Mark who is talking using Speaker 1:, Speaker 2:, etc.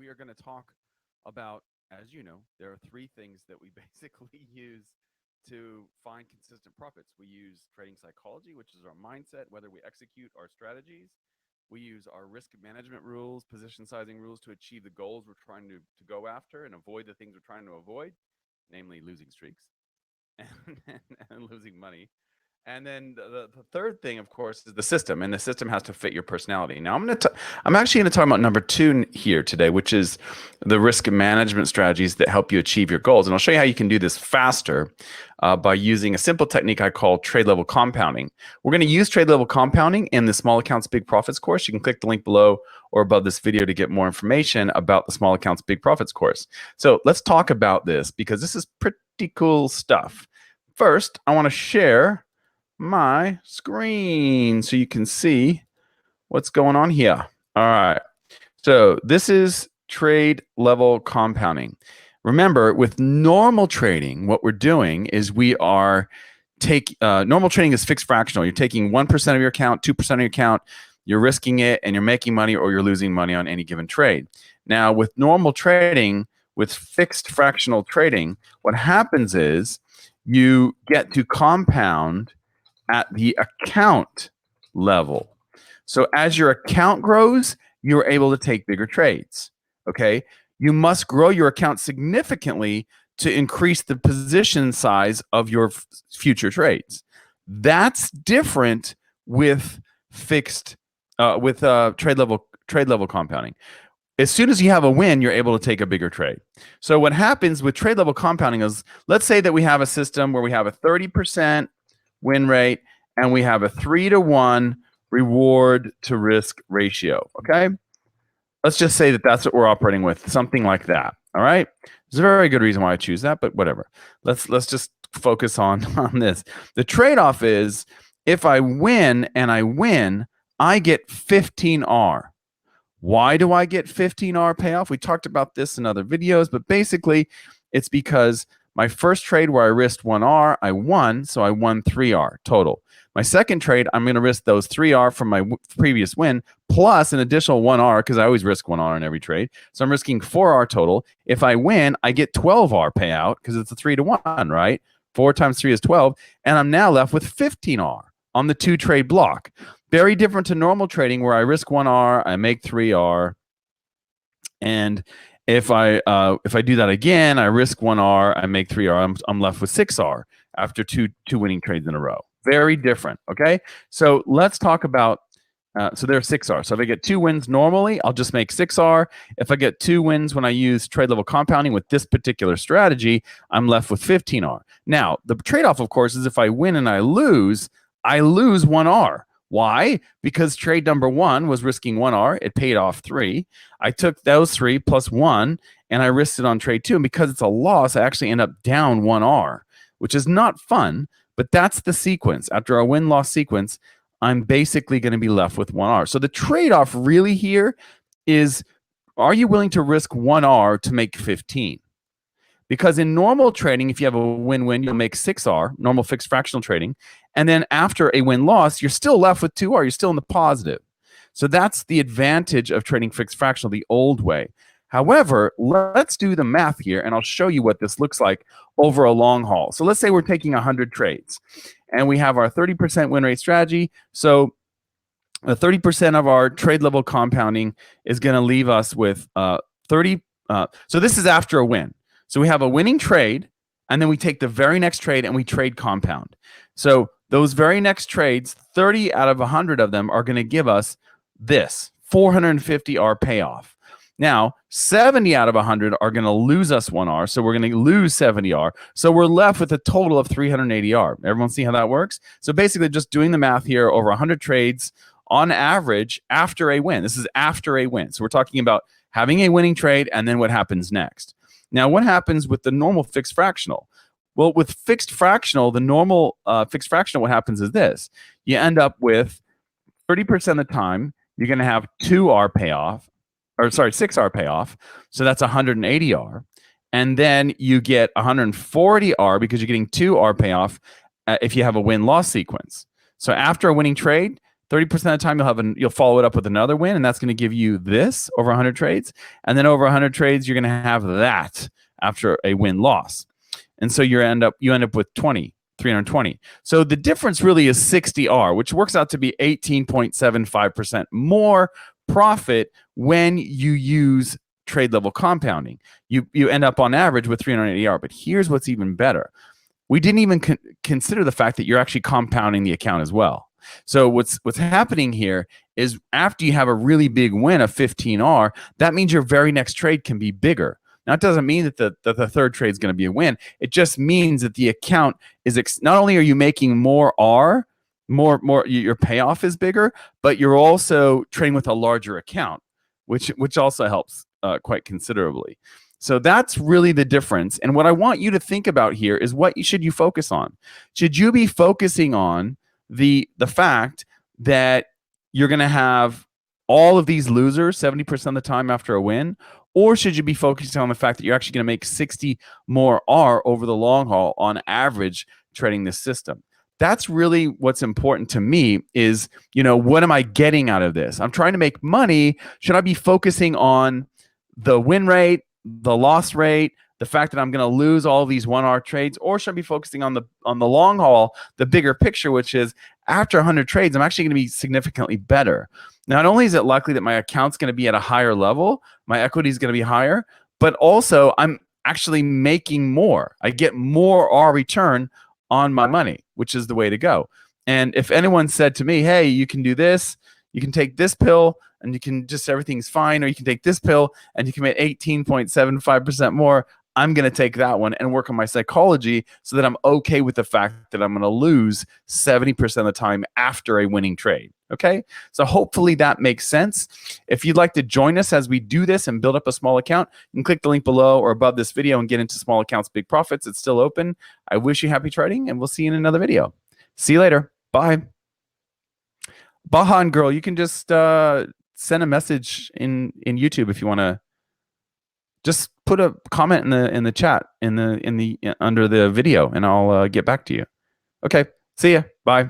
Speaker 1: we are going to talk about, as you know, there are three things that we basically use to find consistent profits. We use trading psychology, which is our mindset, whether we execute our strategies. We use our risk management rules, position sizing rules to achieve the goals we're trying to go after and avoid the things we're trying to avoid, namely losing streaks and losing money. And then the third thing, of course, is the system, and the system has to fit your personality. Now, I'm actually going to talk about number two here today, which is the risk management strategies that help you achieve your goals. And I'll show you how you can do this faster by using a simple technique I call trade level compounding. We're going to use trade level compounding in the Small Accounts Big Profits course. You can click the link below or above this video to get more information about the Small Accounts Big Profits course. So let's talk about this because this is pretty cool stuff. First, I want to share my screen so you can see what's going on here. All right. So this is trade level compounding. Remember, with normal trading, what we're doing is we are normal trading is fixed fractional. You're taking 1% of your account, 2% of your account, you're risking it, and you're making money or you're losing money on any given trade. Now, with normal trading, with fixed fractional trading, what happens is you get to compound at the account level. So as your account grows, you're able to take bigger trades, okay? You must grow your account significantly to increase the position size of your future trades. That's different with fixed, trade level compounding. As soon as you have a win, you're able to take a bigger trade. So what happens with trade level compounding is, let's say that we have a system where we have a 30% win rate, and we have a 3-to-1 reward to risk ratio, okay? Let's just say that that's what we're operating with, something like that, all right? There's a very good reason why I choose that, but whatever. Let's just focus on this. The trade-off is if I win and I win, I get 15R. Why do I get 15R payoff? We talked about this in other videos, but basically it's because my first trade where I risked 1R, I won, so I won 3R total. My second trade, I'm going to risk those 3R from my previous win, plus an additional 1R, because I always risk 1R in every trade. So I'm risking 4R total. If I win, I get 12R payout, because it's a 3-to-1, right? 4 times 3 is 12, and I'm now left with 15R on the 2-trade block. Very different to normal trading, where I risk 1R, I make 3R, and if I do that again, I risk 1R, I make 3R, I'm left with 6R after two winning trades in a row. Very different, okay? So let's talk about, so there's 6R. So if I get 2 wins normally, I'll just make 6R. If I get 2 wins when I use trade level compounding with this particular strategy, I'm left with 15R. Now, the trade-off, of course, is if I win and I lose 1R. Why? Because trade number 1 was risking 1R. It paid off 3. I took those 3 plus 1, and I risked it on trade 2. And because it's a loss, I actually end up down 1R, which is not fun, but that's the sequence. After a win-loss sequence, I'm basically going to be left with 1R. So the trade-off really here is, are you willing to risk 1R to make 15? Because in normal trading, if you have a win-win, you'll make 6R, normal fixed fractional trading. And then after a win-loss, you're still left with 2R. You're still in the positive. So that's the advantage of trading fixed fractional the old way. However, let's do the math here, and I'll show you what this looks like over a long haul. So let's say we're taking 100 trades, and we have our 30% win rate strategy. So 30% of our trade level compounding is going to leave us with 30. So this is after a win. So we have a winning trade, and then we take the very next trade and we trade compound. So those very next trades, 30 out of 100 of them are going to give us this 450R payoff. Now, 70 out of 100 are going to lose us 1R, so we're going to lose 70R. So we're left with a total of 380R. Everyone see how that works? So basically just doing the math here, over 100 trades on average after a win. This is after a win. So we're talking about having a winning trade and then what happens next. Now, what happens with the normal fixed fractional? Well, with fixed fractional, the normal fixed fractional, what happens is this. You end up with 30% of the time, you're going to have 2R payoff, or sorry, 6R payoff. So that's 180R. And then you get 140R because you're getting 2R payoff if you have a win-loss sequence. So after a winning trade, 30% of the time you'll follow it up with another win, and that's going to give you this over 100 trades. And then over 100 trades, you're going to have that after a win loss. And so you end up with 320. So the difference really is 60R, which works out to be 18.75% more profit when you use trade level compounding. You end up on average with 380R. But here's what's even better. We didn't even consider the fact that you're actually compounding the account as well. So what's happening here is after you have a really big win of 15R, that means your very next trade can be bigger. Now, it doesn't mean that the third trade is going to be a win. It just means that the account is not only are you making more R, more your payoff is bigger, but you're also trading with a larger account, which also helps quite considerably. So that's really the difference. And what I want you to think about here is what should you focus on? Should you be focusing on the fact that you're going to have all of these losers 70% of the time after a win? Or should you be focusing on the fact that you're actually going to make 60 more R over the long haul on average trading this system? That's really what's important to me is, what am I getting out of this? I'm trying to make money. Should I be focusing on the win rate, the loss rate, the fact that I'm going to lose all these 1R trades, or should I be focusing on the long haul, the bigger picture, which is after 100 trades, I'm actually going to be significantly better. Not only is it likely that my account's going to be at a higher level, my equity is going to be higher, but also I'm actually making more. I get more R return on my money, which is the way to go. And if anyone said to me, hey, you can do this, you can take this pill, and you can just, everything's fine, or you can take this pill and you can make 18.75% more, I'm going to take that one and work on my psychology so that I'm okay with the fact that I'm going to lose 70% of the time after a winning trade. Okay? So hopefully that makes sense. If you'd like to join us as we do this and build up a small account, you can click the link below or above this video and get into Small Accounts, Big Profits. It's still open. I wish you happy trading, and we'll see you in another video. See you later. Bye. Bahan girl, you can just send a message in YouTube if you want to. Just put a comment in the chat under the video, and I'll get back to you. Okay, see ya. Bye.